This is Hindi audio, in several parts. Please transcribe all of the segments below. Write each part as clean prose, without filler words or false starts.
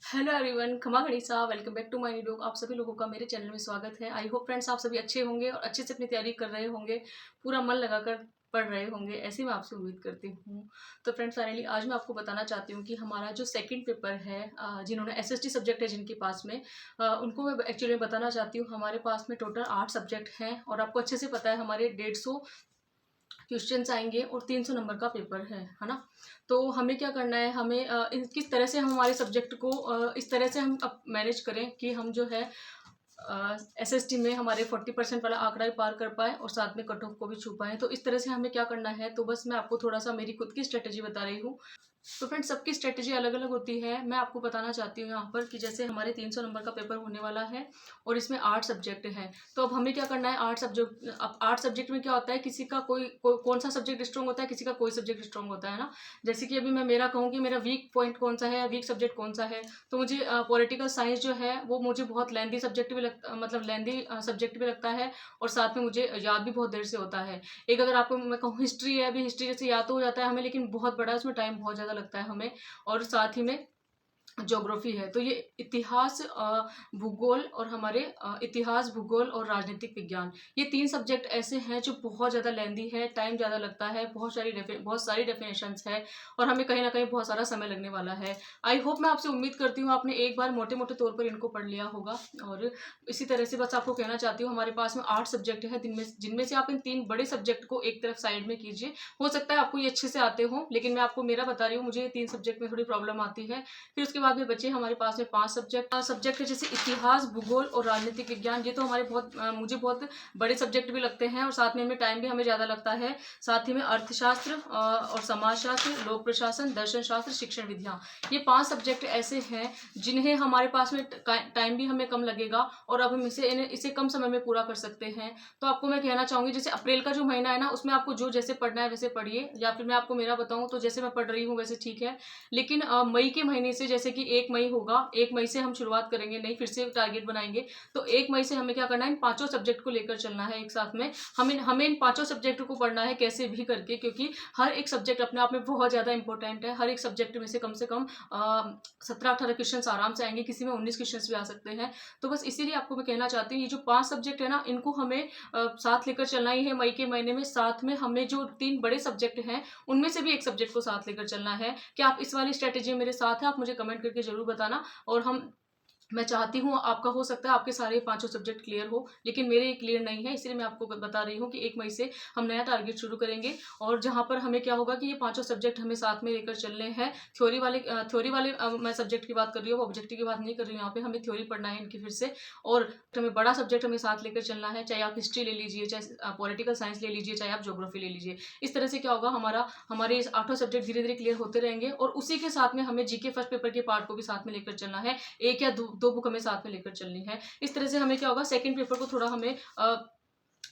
हेलो एवरीवन, खमा गणिसा, welcome back to my new vlog. आप सभी लोगों का मेरे चैनल में स्वागत है। आई होप फ्रेंड्स आप सभी अच्छे होंगे और अच्छे से अपनी तैयारी कर रहे होंगे, पूरा मन लगाकर पढ़ रहे होंगे, ऐसी मैं आपसे उम्मीद करती हूँ। तो फ्रेंड्स फाइनली आज मैं आपको बताना चाहती हूँ कि हमारा जो सेकंड पेपर है, जिन्होंने एसएसटी सब्जेक्ट है जिनके पास में, उनको मैं एक्चुअली बताना चाहती हूँ। हमारे पास में टोटल 8 सब्जेक्ट हैं और आपको अच्छे से पता है हमारे 150 क्वेश्चंस आएंगे और 300 नंबर का पेपर है ना। तो हमें क्या करना है, हमें किस तरह से हम हमारे सब्जेक्ट को इस तरह से हम अब मैनेज करें कि हम जो है एसएसटी में हमारे 40% वाला आंकड़ा भी पार कर पाए और साथ में कट ऑफ को भी छू पाए। तो इस तरह से हमें क्या करना है, तो बस मैं आपको थोड़ा सा मेरी खुद की स्ट्रेटेजी बता रही हूँ। तो फ्रेंड्स सबकी स्ट्रेटेजी अलग अलग होती है। मैं आपको बताना चाहती हूँ यहाँ पर कि जैसे हमारे 300 नंबर का पेपर होने वाला है और इसमें 8 सब्जेक्ट हैं। तो अब हमें क्या करना है, 8 सब्जेक्ट में क्या होता है, किसी का कौन सा सब्जेक्ट स्ट्रॉन्ग होता है, किसी का कोई सब्जेक्ट स्ट्रॉन्ग होता है ना। जैसे कि अभी मैं मेरा कहूँ कि मेरा वीक पॉइंट कौन सा है या वीक सब्जेक्ट कौन सा है, तो मुझे पॉलिटिकल साइंस जो है वो मुझे बहुत लेंदी सब्जेक्ट भी लगता, मतलब लेंदी सब्जेक्ट भी लगता है और साथ में मुझे याद भी बहुत देर से होता है। एक अगर आपको मैं कहूँ हिस्ट्री है, अभी हिस्ट्री जैसे याद तो हो जाता है हमें, लेकिन बहुत बड़ा उसमें टाइम बहुत ज़्यादा लगता है हमें। और साथ ही में ज्योग्राफी है। तो ये इतिहास, भूगोल और हमारे इतिहास, भूगोल और राजनीतिक विज्ञान, ये 3 सब्जेक्ट ऐसे हैं जो बहुत ज़्यादा लेंदी है, टाइम ज़्यादा लगता है, बहुत सारी डेफिनेशंस है और हमें कहीं ना कहीं बहुत सारा समय लगने वाला है। आई होप, मैं आपसे उम्मीद करती हूँ आपने एक बार मोटे मोटे तौर पर इनको पढ़ लिया होगा। और इसी तरह से बस आपको कहना चाहती हूँ, हमारे पास में 8 सब्जेक्ट है, जिनमें से आप इन 3 बड़े सब्जेक्ट को एक तरफ साइड में कीजिए। हो सकता है आपको ये अच्छे से आते हो, लेकिन मैं आपको मेरा बता रही हूँ, मुझे ये 3 सब्जेक्ट में थोड़ी प्रॉब्लम आती है। फिर उसके बाद में बचे हमारे पास में 5 सब्जेक्ट है, जैसे इतिहास, भूगोल और राजनीतिक विज्ञान। ये तो हमारे मुझे बहुत बड़े सब्जेक्ट भी लगते हैं और साथ में हमें टाइम भी हमें ज़्यादा लगता है। साथ ही में अर्थशास्त्र और समाजशास्त्र, लोक प्रशासन, दर्शन शास्त्र, शिक्षण विधियाँ, ये 5 सब्जेक्ट ऐसे हैं जिन्हें हमारे पास में टाइम भी हमें कम लगेगा और अब हम इसे कम समय में पूरा कर सकते हैं। तो आपको मैं कहना चाहूँगी, जैसे अप्रैल का जो महीना है ना, उसमें आपको जो जैसे पढ़ना है वैसे पढ़िए, या फिर मैं आपको मेरा बताऊँ तो जैसे मैं पढ़ रही हूँ वैसे ठीक है। लेकिन मई के महीने से, जैसे कि 1 मई होगा, 1 मई से हम शुरुआत करेंगे, नहीं फिर से टारगेट बनाएंगे। तो 1 मई से हमें क्या करना है, इन 5 सब्जेक्ट को लेकर चलना है एक साथ में। हमें इन 5 सब्जेक्ट को पढ़ना है कैसे भी करके, क्योंकि हर एक सब्जेक्ट अपने आप में बहुत ज़्यादा इंपॉर्टेंट है। हर एक सब्जेक्ट में से कम 17-18 क्वेश्चन आराम से आएंगे, किसी में 19 क्वेश्चन भी आ सकते हैं। तो बस इसीलिए आपको मैं कहना चाहती हूँ, ये जो 5 सब्जेक्ट है ना, इनको हमें साथ लेकर चलना ही है मई के महीने में। साथ में हमें जो 3 बड़े सब्जेक्ट हैं, उनमें से भी एक सब्जेक्ट को साथ लेकर चलना है। क्या आप इस वाली स्ट्रेटेजी मेरे साथ है? आप मुझे कमेंट करके जरूर बताना। और मैं चाहती हूँ, आपका हो सकता है आपके सारे 5 सब्जेक्ट क्लियर हो, लेकिन मेरे क्लियर नहीं है, इसलिए मैं आपको बता रही हूँ कि 1 मई से हम नया टारगेट शुरू करेंगे। और जहाँ पर हमें क्या होगा कि ये 5 सब्जेक्ट हमें साथ में लेकर चलने हैं। थ्योरी वाले मैं सब्जेक्ट की बात कर रही हूँ, ऑब्जेक्टिव की बात नहीं कर रही हूँ। यहाँ पे हमें थ्योरी पढ़ना है इनकी फिर से। और हमें बड़ा सब्जेक्ट हमें साथ लेकर चलना है, चाहे आप हिस्ट्री ले लीजिए, चाहे पॉलिटिकल साइंस ले लीजिए, चाहे आप ज्योग्राफी ले लीजिए। इस तरह से क्या होगा, हमारे इस 8 सब्जेक्ट धीरे धीरे क्लियर होते रहेंगे और उसी के साथ में हमें जीके फर्स्ट पेपर के पार्ट को भी साथ में लेकर चलना है। एक या दो बुक हमें साथ में लेकर चलनी है। इस तरह से हमें क्या होगा, सेकंड पेपर को थोड़ा हमें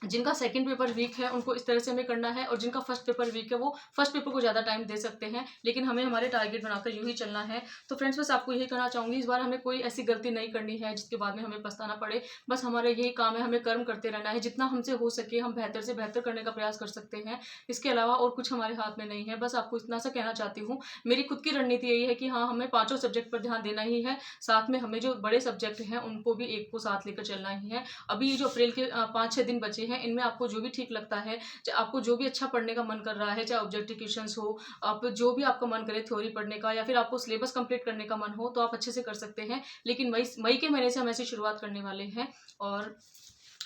जिनका सेकंड पेपर वीक है उनको इस तरह से हमें करना है, और जिनका फर्स्ट पेपर वीक है वो फर्स्ट पेपर को ज़्यादा टाइम दे सकते हैं, लेकिन हमें हमारे टारगेट बनाकर यूं ही चलना है। तो फ्रेंड्स बस आपको यही कहना चाहूँगी, इस बार हमें कोई ऐसी गलती नहीं करनी है जिसके बाद में हमें पछताना पड़े। बस हमारा यही काम है, हमें कर्म करते रहना है, जितना हमसे हो सके हम बेहतर से बेहतर करने का प्रयास कर सकते हैं। इसके अलावा और कुछ हमारे हाथ में नहीं है। बस आपको इतना सा कहना चाहती हूँ। मेरी खुद की रणनीति यही है कि हाँ, हमें 5 सब्जेक्ट पर ध्यान देना ही है। साथ में हमें जो बड़े सब्जेक्ट हैं उनको भी एक को साथ लेकर चलना ही है। अभी ये जो अप्रैल के 5-6 दिन बचे हैं, इनमें आपको जो भी ठीक लगता है, चाहे आपको जो भी अच्छा पढ़ने का मन कर रहा है, चाहे ऑब्जेक्टिव क्वेश्चंस हो, आप जो भी आपका मन करे थ्योरी पढ़ने का, या फिर आपको सिलेबस कंप्लीट करने का मन हो, तो आप अच्छे से कर सकते हैं। लेकिन मई के महीने से हम ऐसी शुरुआत करने वाले हैं। और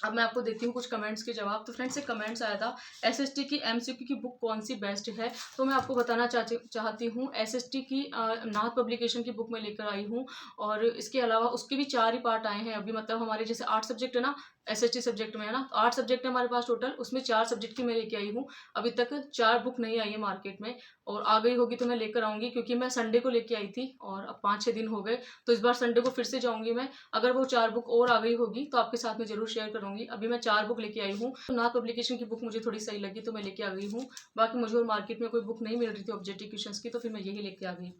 अब मैं आपको देती हूँ कुछ कमेंट्स के जवाब। तो फ्रेंड्स, एक कमेंट्स आया था, एसएसटी की एमसीक्यू की बुक कौन सी बेस्ट है। तो मैं आपको बताना चाहती हूँ, एसएसटी की नाथ पब्लिकेशन की बुक मैं लेकर आई हूँ। और इसके अलावा उसके भी 4 ही पार्ट आए हैं अभी। मतलब हमारे जैसे 8 सब्जेक्ट है ना, एसएसटी सब्जेक्ट में है ना, 8 सब्जेक्ट है हमारे पास टोटल, उसमें 4 सब्जेक्ट की मैं लेके आई हूँ। अभी तक 4 बुक नहीं आई है मार्केट में, और आ गई होगी तो मैं लेकर आऊँगी, क्योंकि मैं संडे को लेके आई थी और अब 5-6 दिन हो गए। तो इस बार संडे को फिर से जाऊँगी मैं। अगर वो 4 बुक और आ गई होगी तो आपके साथ में जरूर शेयर करूँगी। अभी मैं 4 बुक लेके आई हूँ। तो नाथ पब्लिकेशन की बुक मुझे थोड़ी सही लगी तो मैं लेके आ गई हूँ। बाकी मुझे और मार्केट में कोई बुक नहीं मिल रही थी ऑब्जेक्टिव क्वेश्चंस की, तो फिर मैं यही लेके आ गई।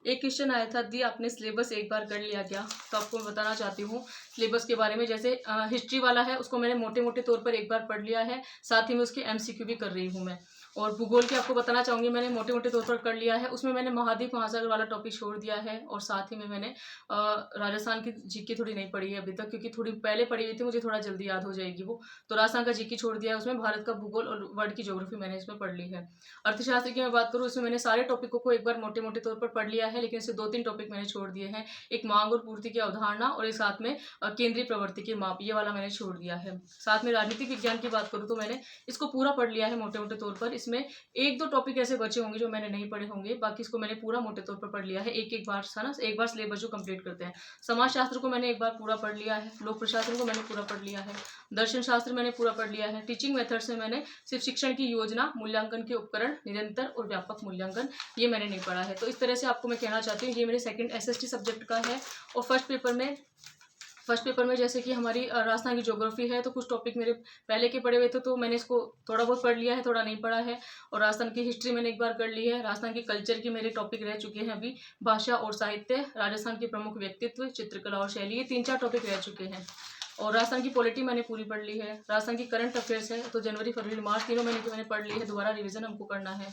एक क्वेश्चन आया था, दी आपने सिलेबस एक बार कर लिया क्या। तो आपको मैं बताना चाहती हूँ सिलेबस के बारे में। जैसे हिस्ट्री वाला है उसको मैंने मोटे मोटे तौर पर एक बार पढ़ लिया है, साथ ही में उसके एमसीक्यू भी कर रही हूँ मैं। और भूगोल की आपको बताना चाहूँगी, मैंने मोटे मोटे तौर पर कर लिया है। उसमें मैंने महाद्वीप महासागर वाला टॉपिक छोड़ दिया है, और साथ ही में मैंने राजस्थान की जीके थोड़ी नहीं पढ़ी है अभी तक, क्योंकि थोड़ी पहले पढ़ी हुई थी, मुझे थोड़ा जल्दी याद हो जाएगी वो। तो राजस्थान का जीके छोड़ दिया है, उसमें भारत का भूगोल और वर्ल्ड की ज्योग्राफी मैंने इसमें पढ़ ली है। अर्थशास्त्र की मैं बात करूँ, इसमें मैंने सारे टॉपिकों को एक बार मोटे मोटे तौर पर पढ़ लिया है, लेकिन इससे 2-3 टॉपिक मैंने छोड़ दिए हैं। एक मांग और पूर्ति की अवधारणा, और एक साथ में केंद्रीय प्रवृत्ति के माप, ये वाला मैंने छोड़ दिया है। साथ में राजनीतिक विज्ञान की बात करूँ तो मैंने इसको पूरा पढ़ लिया है मोटे मोटे तौर पर। इसमें 1-2 टॉपिक ऐसे बचे होंगे जो मैंने नहीं पढ़े होंगे, बाकी इसको मैंने पूरा मोटे तौर पर पढ़ लिया है। एक एक बार सा ना, एक बार सिलेबस जो कंप्लीट करते हैं। समाजशास्त्र को मैंने एक बार पूरा पढ़ लिया है, लोक प्रशासन को मैंने पूरा पढ़ लिया है, दर्शन शास्त्र मैंने पूरा पढ़ लिया है। टीचिंग मेथड्स में मैंने सिर्फ शिक्षण की योजना, मूल्यांकन के उपकरण, निरंतर और व्यापक मूल्यांकन, ये मैंने नहीं पढ़ा है। तो इस तरह से आपको मैं कहना चाहती हूँ, ये मेरे सेकंड एसएसटी सब्जेक्ट का है। और फर्स्ट पेपर में जैसे कि हमारी राजस्थान की ज्योग्राफी है, तो कुछ टॉपिक मेरे पहले के पढ़े हुए थे, तो मैंने इसको थोड़ा बहुत पढ़ लिया है, थोड़ा नहीं पढ़ा है। और राजस्थान की हिस्ट्री मैंने एक बार कर ली है। राजस्थान की कल्चर की मेरे टॉपिक रह चुके हैं अभी, भाषा और साहित्य, राजस्थान के प्रमुख व्यक्तित्व, चित्रकला और शैली, ये 3-4 टॉपिक रह चुके हैं। और राजस्थान की पॉलिटी मैंने पूरी पढ़ ली है। राजस्थान की करंट अफेयर्स है, तो जनवरी फरवरी मार्च तीनों महीने की मैंने पढ़ ली है, दोबारा रिवीजन हमको करना है।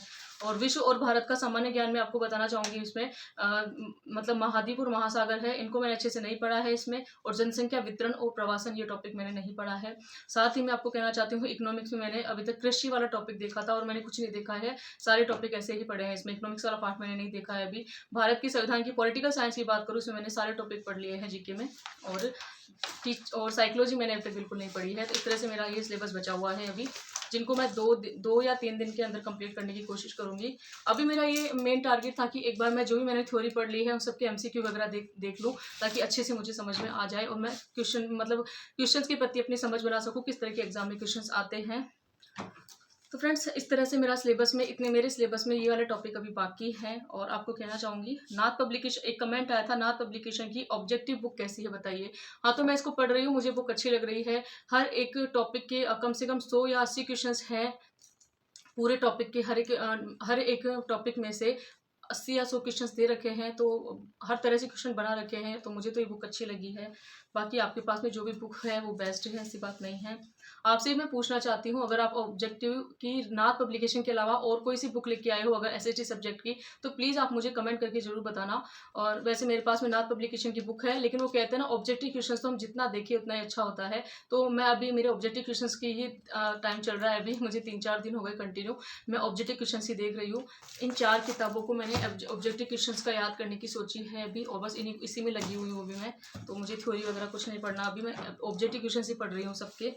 और विश्व और भारत का सामान्य ज्ञान मैं आपको बताना चाहूँगी इसमें, मतलब महाद्वीप और महासागर है, इनको मैंने अच्छे से नहीं पढ़ा है इसमें। और जनसंख्या वितरण और प्रवासन, ये टॉपिक मैंने नहीं पढ़ा है। साथ ही मैं आपको कहना चाहती हूँ, इकोनॉमिक्स में मैंने अभी तक कृषि वाला टॉपिक देखा था, और मैंने कुछ नहीं देखा है, सारे टॉपिक ऐसे ही पढ़े हैं इसमें। इकोनॉमिक्स वाला पार्ट मैंने नहीं देखा है अभी। भारत की संविधान की पॉलिटिकल साइंस की बात करूँ, इसमें मैंने सारे टॉपिक पढ़ लिए हैं जीके में। और साइकोलॉजी मैंने अभी तक बिल्कुल नहीं पढ़ी है। तो इस तरह से मेरा ये सिलेबस बचा हुआ है अभी, जिनको मैं 2 या 3 दिन के अंदर कंप्लीट करने की कोशिश करूंगी। अभी मेरा ये मेन टारगेट था कि एक बार मैं जो भी मैंने थ्योरी पढ़ ली है उन सबके एमसीक्यू वगैरह देख लूँ, ताकि अच्छे से मुझे समझ में आ जाए, और मैं क्वेश्चंस के प्रति अपनी समझ बना सकूँ, किस तरह के एग्जाम में क्वेश्चंस आते हैं। तो फ्रेंड्स, इस तरह से मेरे सिलेबस में ये वाले टॉपिक अभी बाकी हैं। और आपको कहना चाहूँगी, नाथ पब्लिकेशन, एक कमेंट आया था, नाथ पब्लिकेशन की ऑब्जेक्टिव बुक कैसी है बताइए। हाँ, तो मैं इसको पढ़ रही हूँ, मुझे बुक अच्छी लग रही है। हर एक टॉपिक के कम से कम 100 या 80 क्वेश्चंस हैं। पूरे टॉपिक के हर एक टॉपिक में से 80 या 100 क्वेश्चंस दे रखे हैं, तो हर तरह से क्वेश्चन बना रखे हैं, तो मुझे तो ये बुक अच्छी लगी है। बाकी आपके पास में जो भी बुक है वो बेस्ट है, ऐसी बात नहीं है। आपसे मैं पूछना चाहती हूँ, अगर आप ऑब्जेक्टिव की नाथ पब्लिकेशन के अलावा और कोई सी बुक लेके आए हो अगर एसएसटी सब्जेक्ट की, तो प्लीज़ आप मुझे कमेंट करके ज़रूर बताना। और वैसे मेरे पास में नाथ पब्लिकेशन की बुक है, लेकिन वो कहते हैं ना, ऑब्जेक्टिव क्वेश्चन तो हम जितना देखें उतना ही अच्छा होता है। तो मैं अभी मेरे ऑब्जेक्टिव क्वेश्चन की ही टाइम चल रहा है अभी, मुझे 3-4 दिन हो गए कंटिन्यू मैं ऑब्जेक्टिव क्वेश्चन ही देख रही हूँ। इन 4 किताबों को मैंने ऑब्जेक्टिव क्वेश्चंस का याद करने की सोची है अभी, और बस इसी में लगी हुई हूँ अभी मैं। तो मुझे थ्योरी वगैरह कुछ नहीं पढ़ना अभी, मैं ऑब्जेक्टिव क्वेश्चंस ही पढ़ रही हूँ सबके।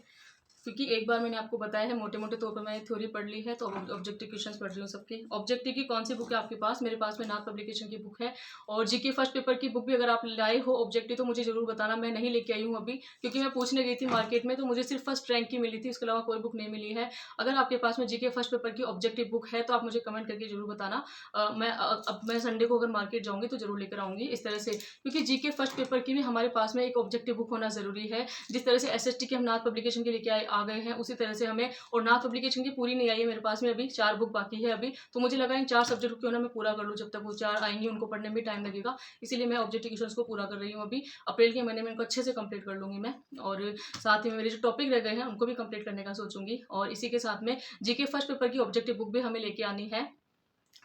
क्योंकि एक बार मैंने आपको बताया है, मोटे मोटे तौर पर मैंने थ्योरी पढ़ ली है, तो ऑब्जेक्टिव क्वेश्चंस पढ़ रही हूँ सबके। ऑब्जेक्टिव की कौन सी बुक है आपके पास? मेरे पास में नाथ पब्लिकेशन की बुक है। और जीके फर्स्ट पेपर की बुक भी अगर आप लाए हो ऑब्जेक्टिव, तो मुझे जरूर बताना। मैं नहीं लेके आई हूँ अभी, क्योंकि मैं पूछने गई थी मार्केट में, तो मुझे सिर्फ फर्स्ट रैंक की मिली थी, इसके अलावा कोई बुक नहीं मिली है। अगर आपके पास में जीके फर्स्ट पेपर की ऑब्जेक्टिव बुक है, तो आप मुझे कमेंट करके जरूर बताना। अब मैं संडे को अगर मार्केट जाऊँगी तो जरूर लेकर आऊँगी इस तरह से, क्योंकि जीके फर्स्ट पेपर की भी हमारे पास में एक ऑब्जेक्टिव बुक होना जरूरी है। जिस तरह से एसएसटी के हम नाथ पब्लिकेशन के लेके आ गए हैं, उसी तरह से हमें, और नाथ पब्लिकेशन की पूरी नहीं आई है मेरे पास में, अभी 4 बुक बाकी है अभी। तो मुझे लगा इन 4 सब्जेक्ट को क्यों ना मैं पूरा कर लूँ, जब तक वो 4 आएंगी उनको पढ़ने में भी टाइम लगेगा। इसीलिए मैं ऑब्जेक्टिव क्वेश्चंस को पूरा कर रही हूँ अभी। अप्रैल के महीने में इनको अच्छे से कंप्लीट कर लूँगी मैं। और साथ ही में मेरे जो टॉपिक रह गए हैं उनको भी कंप्लीट करने का सोचूंगी। और इसी के साथ में जीके फर्स्ट पेपर की ऑब्जेक्टिव बुक भी हमें लेके आनी है।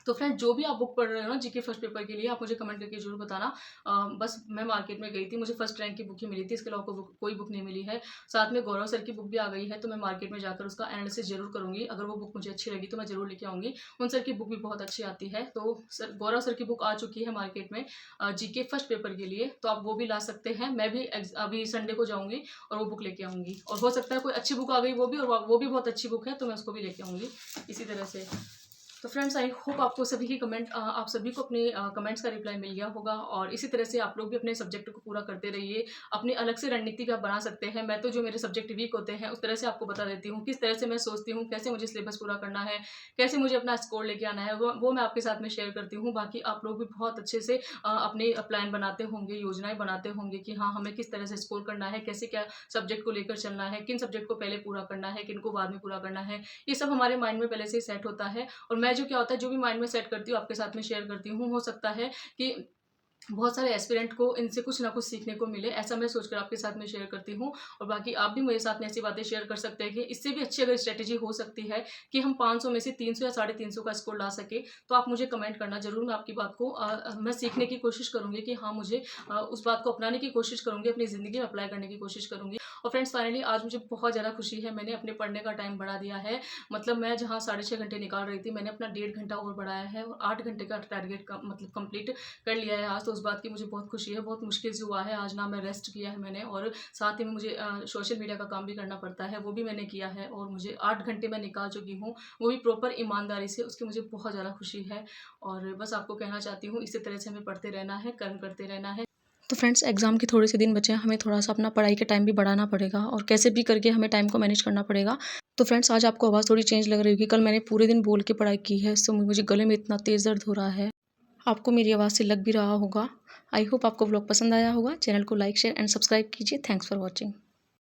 तो फ्रेंड, जो भी आप बुक पढ़ रहे हो ना जीके फर्स्ट पेपर के लिए, आप मुझे कमेंट करके जरूर बताना। बस मैं मार्केट में गई थी, मुझे फर्स्ट रैंक की बुक ही मिली थी, इसके अलावा कोई बुक नहीं मिली है। साथ में गौरव सर की बुक भी आ गई है, तो मैं मार्केट में जाकर उसका एनालिसिस जरूर करूंगी। अगर वो बुक मुझे अच्छी लगी तो मैं जरूर लेके आऊंगी। उन सर की बुक भी बहुत अच्छी आती है। तो गौरव सर की बुक आ चुकी है मार्केट में जीके फर्स्ट पेपर के लिए, तो आप वो भी ला सकते हैं। मैं भी अभी संडे को जाऊंगी और वो बुक लेके आऊंगी। और हो सकता है कोई अच्छी बुक आ गई वो भी, और वो भी बहुत अच्छी बुक है, तो मैं उसको भी लेके आऊंगी इसी तरह से। तो फ्रेंड्स, आई होप आपको सभी की आप सभी को अपने कमेंट्स का रिप्लाई मिल गया होगा। और इसी तरह से आप लोग भी अपने सब्जेक्ट को पूरा करते रहिए। अपनी अलग से रणनीति का बना सकते हैं। मैं तो जो मेरे सब्जेक्ट वीक होते हैं उस तरह से आपको बता देती हूँ, किस तरह से मैं सोचती हूँ, कैसे मुझे सिलेबस पूरा करना है, कैसे मुझे अपना स्कोर लेके आना है, वो मैं आपके साथ में शेयर करती हूँ। बाकी आप लोग भी बहुत अच्छे से अपने प्लान बनाते होंगे, योजनाएं बनाते होंगे कि हाँ, हमें किस तरह से स्कोर करना है, कैसे क्या सब्जेक्ट को लेकर चलना है, किन सब्जेक्ट को पहले पूरा करना है, किन को बाद में पूरा करना है। ये सब हमारे माइंड में पहले से ही सेट होता है। और मैं जो क्या होता है, जो भी माइंड में सेट करती हूँ आपके साथ में शेयर करती हूँ। हो सकता है कि बहुत सारे एस्पिरेंट को इनसे कुछ ना कुछ सीखने को मिले, ऐसा मैं सोचकर आपके साथ में शेयर करती हूँ। और बाकी आप भी मेरे साथ में ऐसी बातें शेयर कर सकते हैं कि इससे भी अच्छी अगर स्ट्रैटेजी हो सकती है कि हम 500 में से 300 या 350 का स्कोर ला सके, तो आप मुझे कमेंट करना ज़रूर। मैं आपकी बात को मैं सीखने की कोशिश करूँगी कि हाँ, मुझे उस बात को अपनाने की कोशिश करूँगी, अपनी ज़िंदगी में अप्लाई करने की कोशिश करूँगी। और फ्रेंड्स, फाइनली आज मुझे बहुत ज़्यादा खुशी है, मैंने अपने पढ़ने का टाइम बढ़ा दिया है। मतलब मैं जहाँ 6.5 घंटे निकाल रही थी, मैंने अपना 1.5 घंटा और बढ़ाया है और 8 घंटे का टारगेट का मतलब कंप्लीट कर लिया है आज। तो उस बात की मुझे बहुत खुशी है, बहुत मुश्किल से हुआ है आज। ना मैं रेस्ट किया है मैंने, और साथ ही में मुझे सोशल मीडिया का काम भी करना पड़ता है, वो भी मैंने किया है। और मुझे 8 घंटे मैं निकाल चुकी हूँ, वो भी प्रॉपर ईमानदारी से। उसकी मुझे बहुत ज़्यादा खुशी है। और बस आपको कहना चाहती हूँ, इसी तरह से हमें पढ़ते रहना है, कर्म करते रहना है। तो फ्रेंड्स, एग्ज़ाम के थोड़े से दिन बचे हैं, हमें थोड़ा-सा अपना पढ़ाई के टाइम भी बढ़ाना पड़ेगा और कैसे भी करके हमें टाइम को मैनेज करना पड़ेगा। तो फ्रेंड्स, आज आपको आवाज़ थोड़ी चेंज लग रही होगी, कल मैंने पूरे दिन बोल के पढ़ाई की है, सो मुझे गले में इतना तेज़ दर्द हो रहा है। आपको मेरी आवाज़ से लग भी रहा होगा। आई होप आपको व्लॉग पसंद आया होगा। चैनल को लाइक, शेयर एंड सब्सक्राइब कीजिए। Thanks for watching.